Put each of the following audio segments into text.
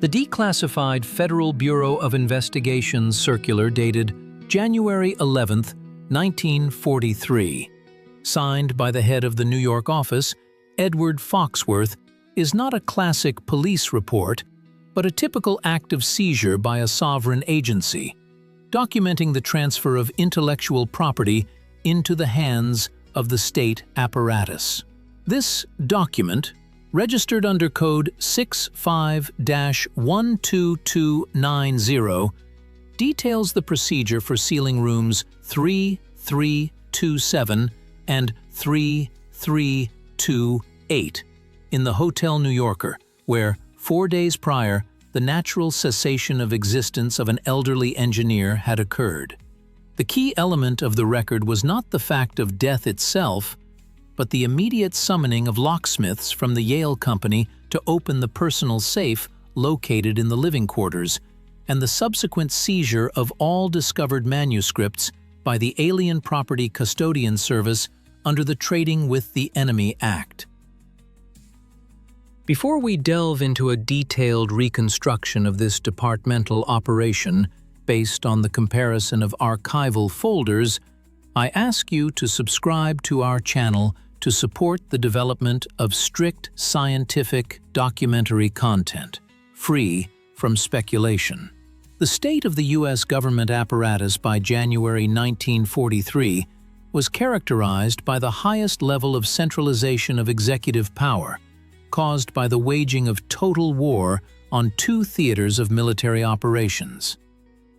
The declassified Federal Bureau of Investigation's circular dated January 11, 1943, signed by the head of the New York office, Edward Foxworth, is not a classic police report, but a typical act of seizure by a sovereign agency, documenting the transfer of intellectual property into the hands of the state apparatus. This document, registered under code 65-12290, details the procedure for sealing rooms 3327 and 3328 in the Hotel New Yorker, where 4 days prior, the natural cessation of existence of an elderly engineer had occurred. The key element of the record was not the fact of death itself, but the immediate summoning of locksmiths from the Yale Company to open the personal safe located in the living quarters, and the subsequent seizure of all discovered manuscripts by the Alien Property Custodian Service under the Trading with the Enemy Act. Before we delve into a detailed reconstruction of this departmental operation based on the comparison of archival folders, I ask you to subscribe to our channel to support the development of strict scientific documentary content, free from speculation. The state of the U.S. government apparatus by January 1943 was characterized by the highest level of centralization of executive power, caused by the waging of total war on 2 theaters of military operations.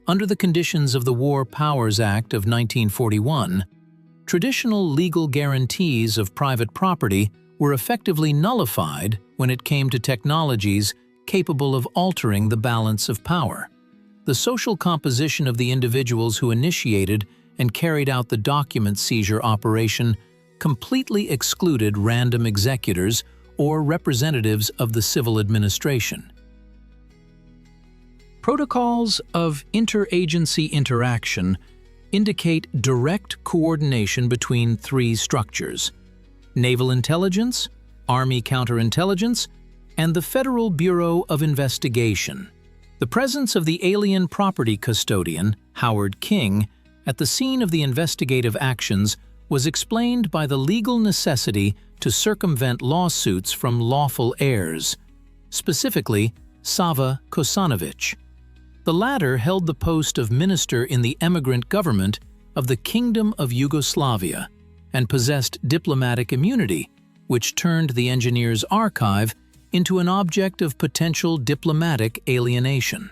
Under the conditions of the War Powers Act of 1941, traditional legal guarantees of private property were effectively nullified when it came to technologies capable of altering the balance of power. The social composition of the individuals who initiated and carried out the document seizure operation completely excluded random executors or representatives of the civil administration. Protocols of interagency interaction indicate direct coordination between 3 structures: Naval Intelligence, Army Counterintelligence, and the Federal Bureau of Investigation. The presence of the alien property custodian, Howard King, at the scene of the investigative actions was explained by the legal necessity to circumvent lawsuits from lawful heirs, specifically Sava Kosanovich. The latter held the post of minister in the emigrant government of the Kingdom of Yugoslavia and possessed diplomatic immunity, which turned the engineer's archive into an object of potential diplomatic alienation.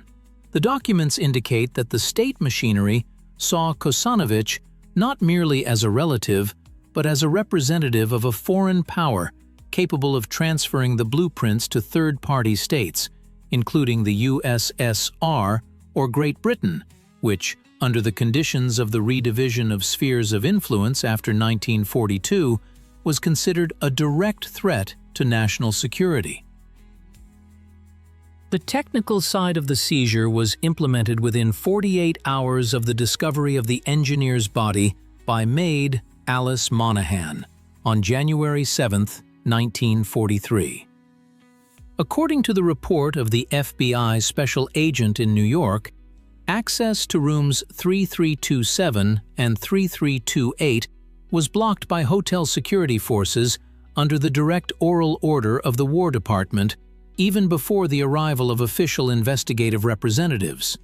The documents indicate that the state machinery saw Kosanovich not merely as a relative, but as a representative of a foreign power capable of transferring the blueprints to third-party states, including the USSR or Great Britain, which, under the conditions of the redivision of spheres of influence after 1942, was considered a direct threat to national security. The technical side of the seizure was implemented within 48 hours of the discovery of the engineer's body by maid Alice Monahan on January 7, 1943. According to the report of the FBI special agent in New York, access to rooms 3327 and 3328 was blocked by hotel security forces under the direct oral order of the War Department even before the arrival of official investigative representatives.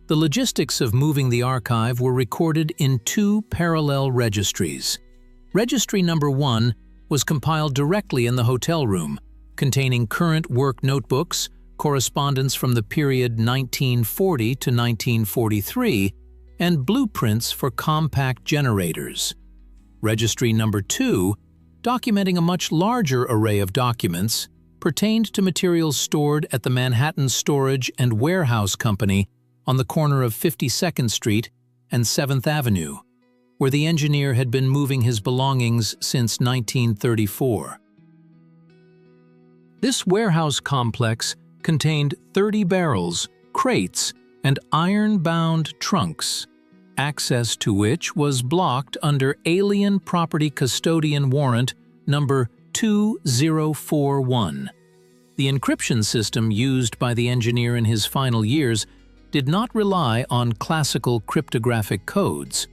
The logistics of moving the archive were recorded in 2 parallel registries. Registry number 1 was compiled directly in the hotel room, containing current work notebooks, correspondence from the period 1940 to 1943, and blueprints for compact generators. Registry number 2, documenting a much larger array of documents, pertained to materials stored at the Manhattan Storage and Warehouse Company on the corner of 52nd Street and 7th Avenue, where the engineer had been moving his belongings since 1934. This warehouse complex contained 30 barrels, crates, and iron-bound trunks, access to which was blocked under Alien Property Custodian Warrant number 2041. The encryption system used by the engineer in his final years did not rely on classical cryptographic codes,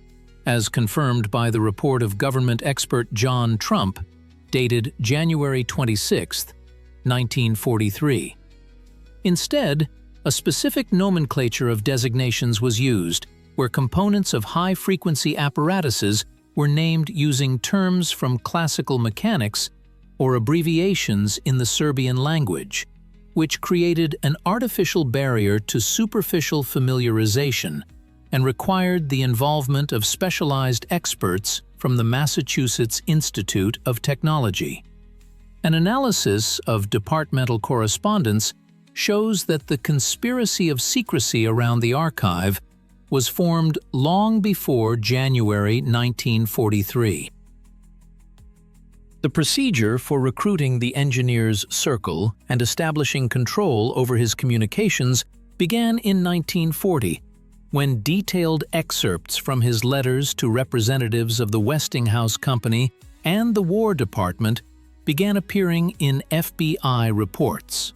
as confirmed by the report of government expert John Trump, dated January 26, 1943. Instead, a specific nomenclature of designations was used, where components of high-frequency apparatuses were named using terms from classical mechanics or abbreviations in the Serbian language, which created an artificial barrier to superficial familiarization and required the involvement of specialized experts from the Massachusetts Institute of Technology. An analysis of departmental correspondence shows that the conspiracy of secrecy around the archive was formed long before January 1943. The procedure for recruiting the engineer's circle and establishing control over his communications began in 1940, when detailed excerpts from his letters to representatives of the Westinghouse Company and the War Department began appearing in FBI reports.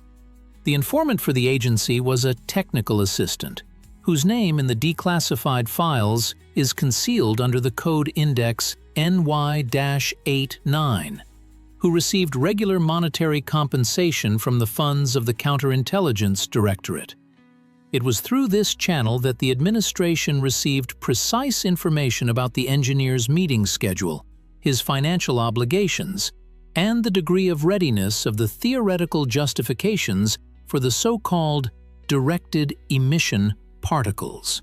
The informant for the agency was a technical assistant, whose name in the declassified files is concealed under the code index NY-89, who received regular monetary compensation from the funds of the Counterintelligence Directorate. It was through this channel that the administration received precise information about the engineer's meeting schedule, his financial obligations, and the degree of readiness of the theoretical justifications for the so-called directed emission particles.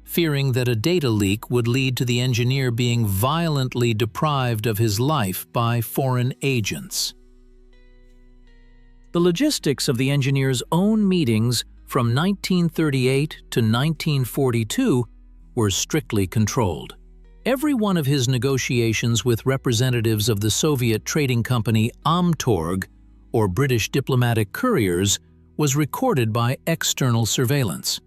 Fearing that a data leak would lead to the engineer being violently deprived of his life by foreign agents. The logistics of the engineer's own meetings from 1938 to 1942 were strictly controlled. Every one of his negotiations with representatives of the Soviet trading company Amtorg, or British diplomatic couriers, was recorded by external surveillance.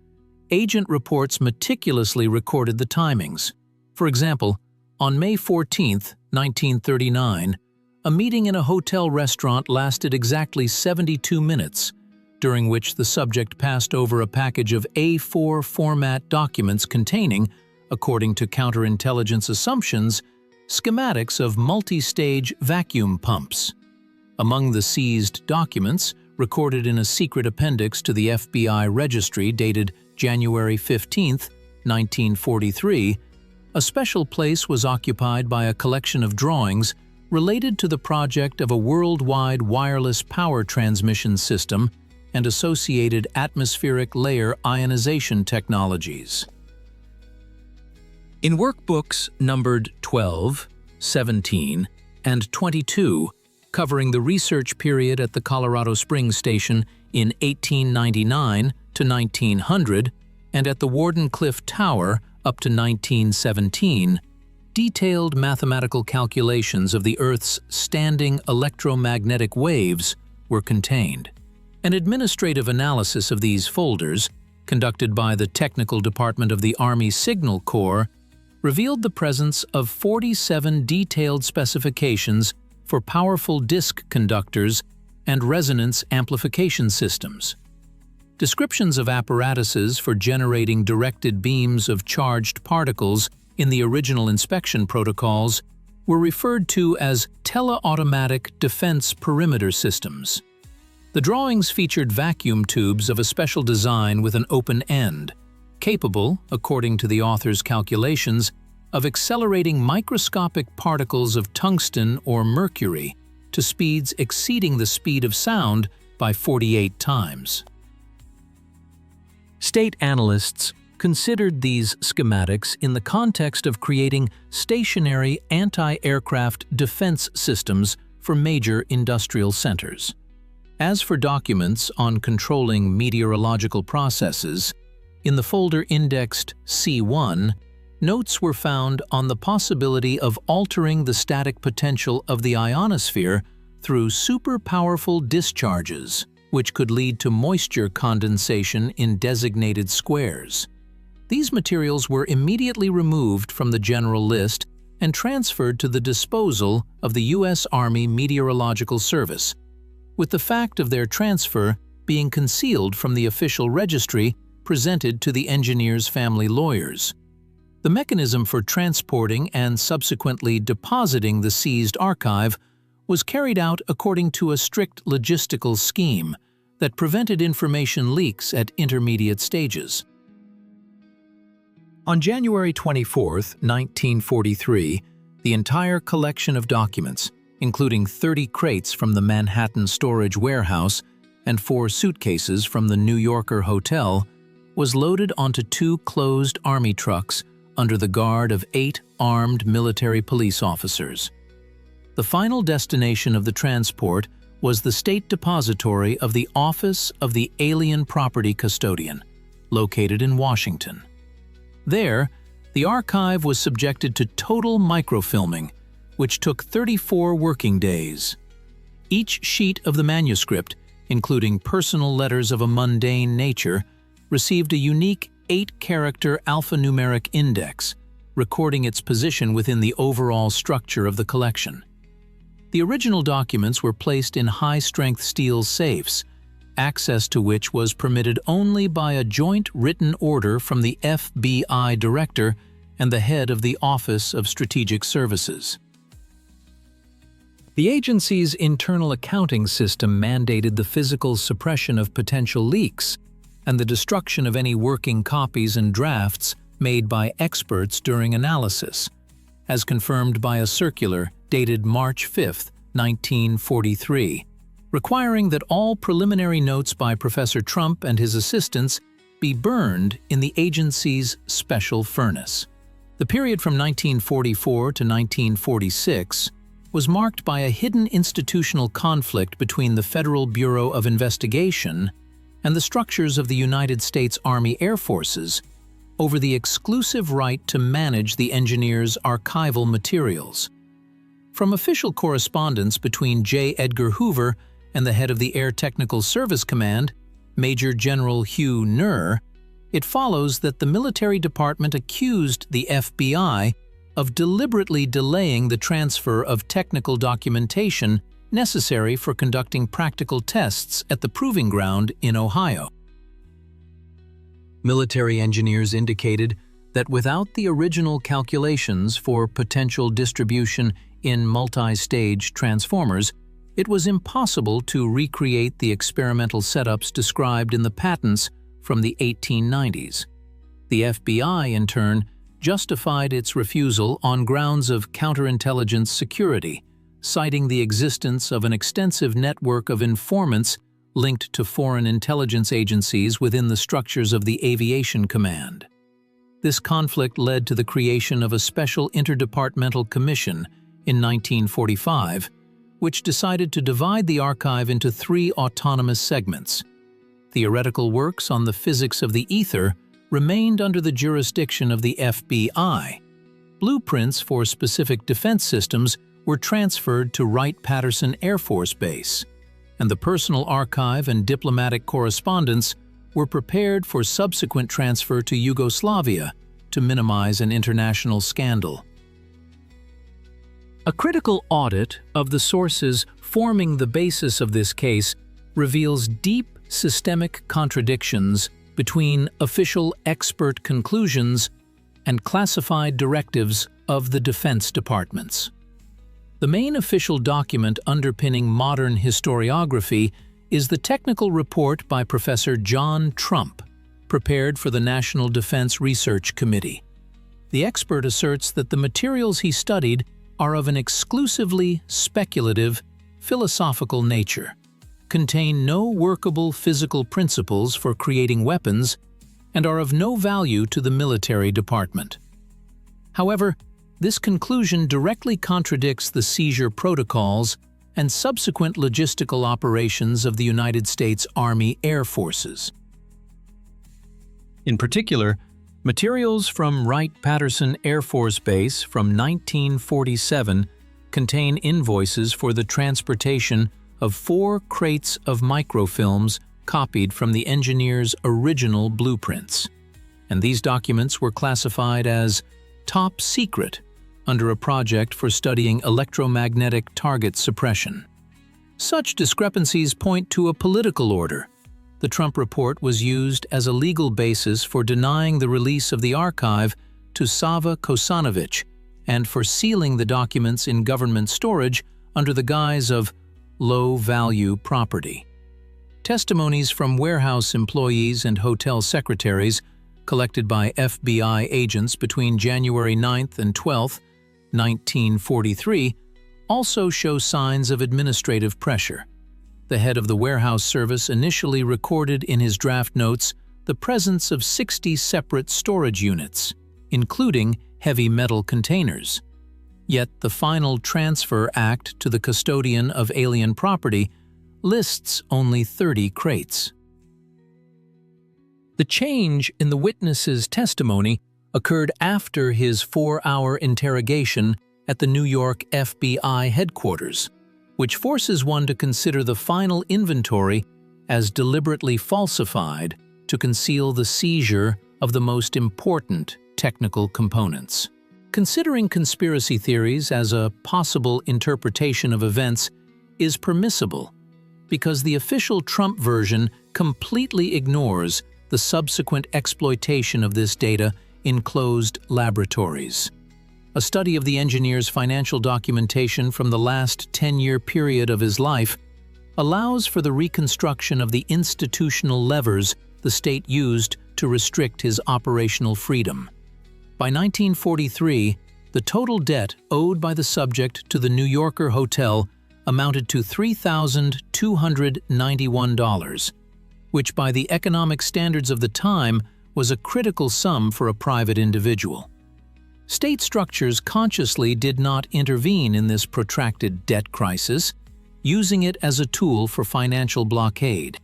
Agent reports meticulously recorded the timings. For example, on May 14, 1939, a meeting in a hotel restaurant lasted exactly 72 minutes, during which the subject passed over a package of A4 format documents containing, according to counterintelligence assumptions, schematics of multi-stage vacuum pumps. Among the seized documents, recorded in a secret appendix to the FBI registry dated January 15, 1943, a special place was occupied by a collection of drawings related to the project of a worldwide wireless power transmission system and associated atmospheric layer ionization technologies. In workbooks numbered 12, 17, and 22, covering the research period at the Colorado Springs Station in 1899 to 1900 and at the Warden Cliff Tower up to 1917, detailed mathematical calculations of the Earth's standing electromagnetic waves were contained. An administrative analysis of these folders, conducted by the Technical Department of the Army Signal Corps, revealed the presence of 47 detailed specifications for powerful disk conductors and resonance amplification systems. Descriptions of apparatuses for generating directed beams of charged particles in the original inspection protocols were referred to as tele-automatic defense perimeter systems. The drawings featured vacuum tubes of a special design with an open end, capable, according to the author's calculations, of accelerating microscopic particles of tungsten or mercury to speeds exceeding the speed of sound by 48 times. State analysts considered these schematics in the context of creating stationary anti-aircraft defense systems for major industrial centers. As for documents on controlling meteorological processes, in the folder indexed C1, notes were found on the possibility of altering the static potential of the ionosphere through super-powerful discharges, which could lead to moisture condensation in designated squares. These materials were immediately removed from the general list and transferred to the disposal of the U.S. Army Meteorological Service, with the fact of their transfer being concealed from the official registry presented to the engineer's family lawyers. The mechanism for transporting and subsequently depositing the seized archive was carried out according to a strict logistical scheme that prevented information leaks at intermediate stages. On January 24, 1943, the entire collection of documents, including 30 crates from the Manhattan storage warehouse and 4 suitcases from the New Yorker hotel, was loaded onto 2 closed army trucks under the guard of 8 armed military police officers. The final destination of the transport was the State Depository of the Office of the Alien Property Custodian, located in Washington. There, the archive was subjected to total microfilming, which took 34 working days. Each sheet of the manuscript, including personal letters of a mundane nature, received a unique 8-character alphanumeric index, recording its position within the overall structure of the collection. The original documents were placed in high-strength steel safes, access to which was permitted only by a joint written order from the FBI director and the head of the Office of Strategic Services. The agency's internal accounting system mandated the physical suppression of potential leaks and the destruction of any working copies and drafts made by experts during analysis, as confirmed by a circular dated March 5, 1943, requiring that all preliminary notes by Professor Trump and his assistants be burned in the agency's special furnace. The period from 1944 to 1946 was marked by a hidden institutional conflict between the Federal Bureau of Investigation and the structures of the United States Army Air Forces over the exclusive right to manage the engineer's archival materials. From official correspondence between J. Edgar Hoover and the head of the Air Technical Service Command, Major General Hugh Nuhr, it follows that the military department accused the FBI of deliberately delaying the transfer of technical documentation necessary for conducting practical tests at the proving ground in Ohio. Military engineers indicated that without the original calculations for potential distribution in multi-stage transformers, it was impossible to recreate the experimental setups described in the patents from the 1890s. The FBI, in turn, justified its refusal on grounds of counterintelligence security, citing the existence of an extensive network of informants linked to foreign intelligence agencies within the structures of the Aviation Command. This conflict led to the creation of a special interdepartmental commission in 1945, which decided to divide the archive into 3 autonomous segments. Theoretical works on the physics of the ether remained under the jurisdiction of the FBI. Blueprints for specific defense systems were transferred to Wright-Patterson Air Force Base, and the personal archive and diplomatic correspondence were prepared for subsequent transfer to Yugoslavia to minimize an international scandal. A critical audit of the sources forming the basis of this case reveals deep systemic contradictions between official expert conclusions and classified directives of the defense departments. The main official document underpinning modern historiography is the technical report by Professor John Trump, prepared for the National Defense Research Committee. The expert asserts that the materials he studied are of an exclusively speculative, philosophical nature, contain no workable physical principles for creating weapons, and are of no value to the military department. However, this conclusion directly contradicts the seizure protocols and subsequent logistical operations of the United States Army Air Forces. In particular, materials from Wright-Patterson Air Force Base from 1947 contain invoices for the transportation of 4 crates of microfilms copied from the engineer's original blueprints, and these documents were classified as top secret under a project for studying electromagnetic target suppression. Such discrepancies point to a political order. The Trump report was used as a legal basis for denying the release of the archive to Sava Kosanovic and for sealing the documents in government storage under the guise of low-value property. Testimonies from warehouse employees and hotel secretaries, collected by FBI agents between January 9th and 12th, 1943, also show signs of administrative pressure. The head of the warehouse service initially recorded in his draft notes the presence of 60 separate storage units, including heavy metal containers. Yet the final Transfer Act to the Custodian of Alien Property lists only 30 crates. The change in the witness's testimony occurred after his 4-hour interrogation at the New York FBI headquarters, which forces one to consider the final inventory as deliberately falsified to conceal the seizure of the most important technical components. Considering conspiracy theories as a possible interpretation of events is permissible because the official Trump version completely ignores the subsequent exploitation of this data in closed laboratories. A study of the engineer's financial documentation from the last 10-year period of his life allows for the reconstruction of the institutional levers the state used to restrict his operational freedom. By 1943, the total debt owed by the subject to the New Yorker hotel amounted to $3,291, which by the economic standards of the time was a critical sum for a private individual. State structures consciously did not intervene in this protracted debt crisis, using it as a tool for financial blockade.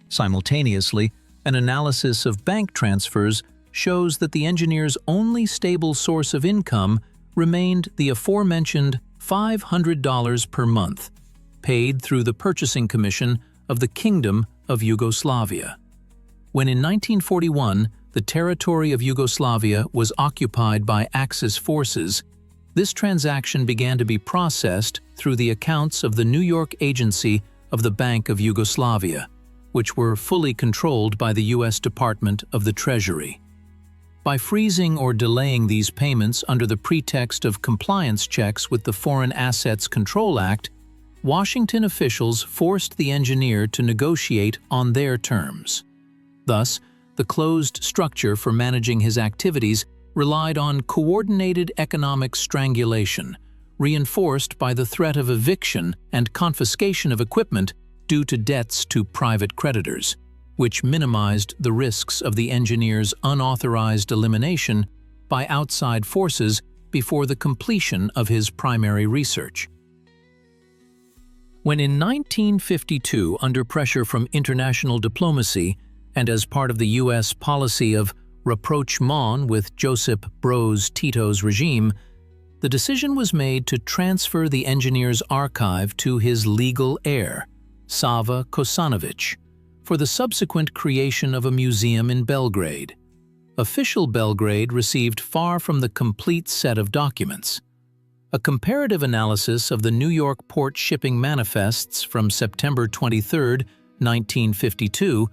Simultaneously, an analysis of bank transfers shows that the engineer's only stable source of income remained the aforementioned $500 per month, paid through the purchasing commission of the Kingdom of Yugoslavia. When in 1941 the territory of Yugoslavia was occupied by Axis forces, this transaction began to be processed through the accounts of the New York agency of the Bank of Yugoslavia, which were fully controlled by the U.S. Department of the Treasury. By freezing or delaying these payments under the pretext of compliance checks with the Foreign Assets Control Act, Washington officials forced the engineer to negotiate on their terms. Thus, the closed structure for managing his activities relied on coordinated economic strangulation, reinforced by the threat of eviction and confiscation of equipment due to debts to private creditors, which minimized the risks of the engineer's unauthorized elimination by outside forces before the completion of his primary research. When in 1952, under pressure from international diplomacy and as part of the U.S. policy of rapprochement with Josip Broz Tito's regime, the decision was made to transfer the engineer's archive to his legal heir, Sava Kosanovic, for the subsequent creation of a museum in Belgrade. Official Belgrade received far from the complete set of documents. A comparative analysis of the New York port shipping manifests from September 23, 1952,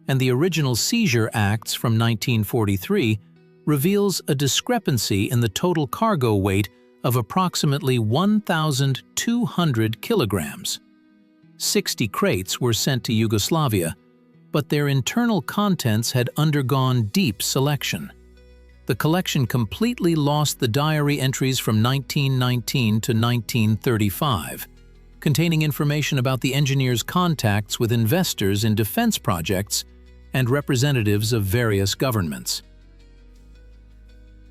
and the original seizure acts from 1943 reveals a discrepancy in the total cargo weight of approximately 1,200 kilograms. 60 crates were sent to Yugoslavia, but their internal contents had undergone deep selection. The collection completely lost the diary entries from 1919 to 1935, containing information about the engineer's contacts with investors in defense projects and representatives of various governments.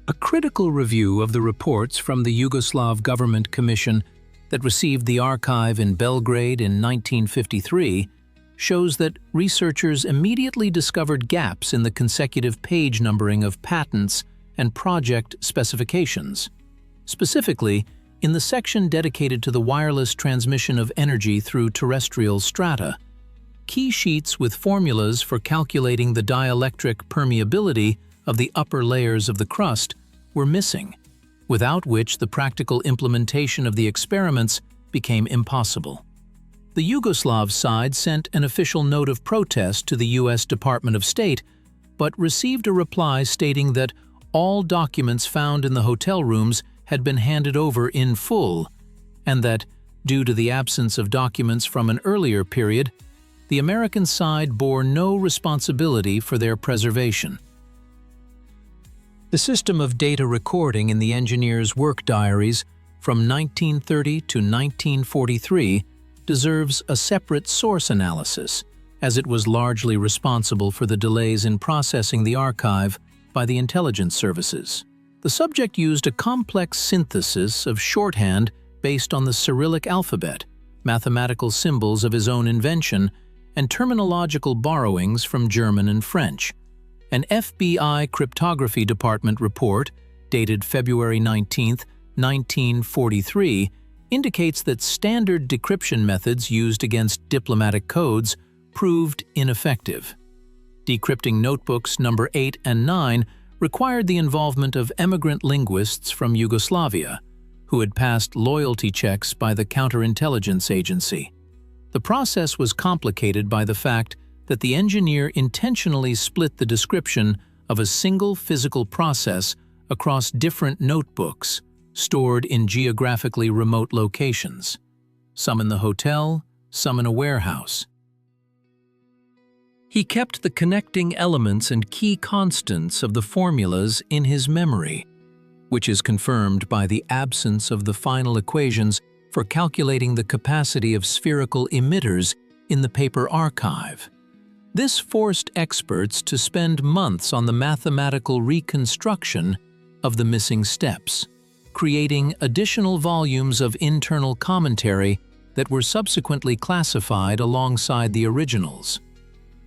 A critical review of the reports from the Yugoslav Government Commission that received the archive in Belgrade in 1953 shows that researchers immediately discovered gaps in the consecutive page numbering of patents and project specifications. Specifically, in the section dedicated to the wireless transmission of energy through terrestrial strata, key sheets with formulas for calculating the dielectric permeability of the upper layers of the crust were missing, without which the practical implementation of the experiments became impossible. The Yugoslav side sent an official note of protest to the U.S. Department of State, but received a reply stating that all documents found in the hotel rooms had been handed over in full, and that, due to the absence of documents from an earlier period, the American side bore no responsibility for their preservation. The system of data recording in the engineers' work diaries from 1930 to 1943 deserves a separate source analysis, as it was largely responsible for the delays in processing the archive by the intelligence services. The subject used a complex synthesis of shorthand based on the Cyrillic alphabet, mathematical symbols of his own invention, and terminological borrowings from German and French. An FBI Cryptography Department report, dated February 19, 1943, indicates that standard decryption methods used against diplomatic codes proved ineffective. Decrypting notebooks number 8 and 9 required the involvement of emigrant linguists from Yugoslavia, who had passed loyalty checks by the counterintelligence agency. The process was complicated by the fact that the engineer intentionally split the description of a single physical process across different notebooks, stored in geographically remote locations, some in the hotel, some in a warehouse. He kept the connecting elements and key constants of the formulas in his memory, which is confirmed by the absence of the final equations for calculating the capacity of spherical emitters in the paper archive. This forced experts to spend months on the mathematical reconstruction of the missing steps, creating additional volumes of internal commentary that were subsequently classified alongside the originals.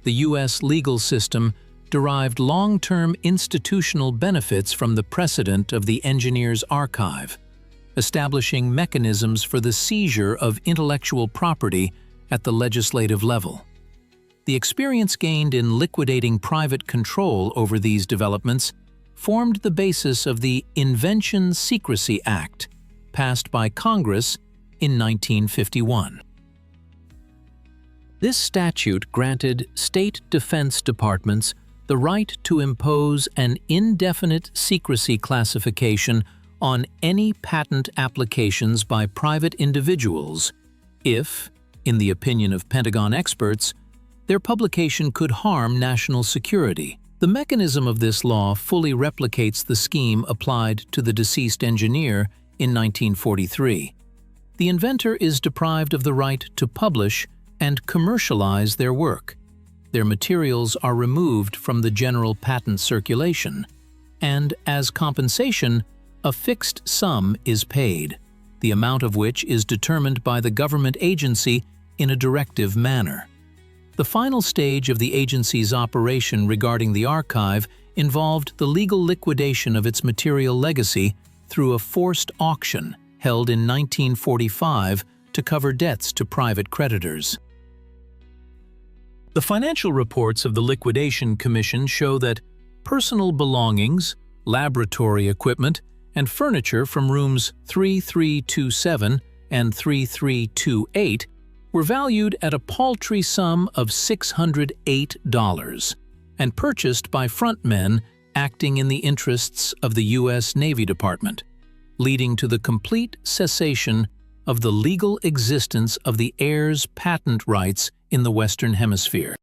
The U.S. legal system derived long-term institutional benefits from the precedent of the engineer's archive, establishing mechanisms for the seizure of intellectual property at the legislative level. The experience gained in liquidating private control over these developments formed the basis of the Invention Secrecy Act, passed by Congress in 1951. This statute granted state defense departments the right to impose an indefinite secrecy classification on any patent applications by private individuals if, in the opinion of Pentagon experts, their publication could harm national security. The mechanism of this law fully replicates the scheme applied to the deceased engineer in 1943. The inventor is deprived of the right to publish and commercialize their work. Their materials are removed from the general patent circulation, and as compensation, a fixed sum is paid, the amount of which is determined by the government agency in a directive manner. The final stage of the agency's operation regarding the archive involved the legal liquidation of its material legacy through a forced auction held in 1945 to cover debts to private creditors. The financial reports of the Liquidation Commission show that personal belongings, laboratory equipment, and furniture from rooms 3327 and 3328 were valued at a paltry sum of $608 and purchased by frontmen acting in the interests of the U.S. Navy Department, leading to the complete cessation of the legal existence of the heirs' patent rights in the Western Hemisphere.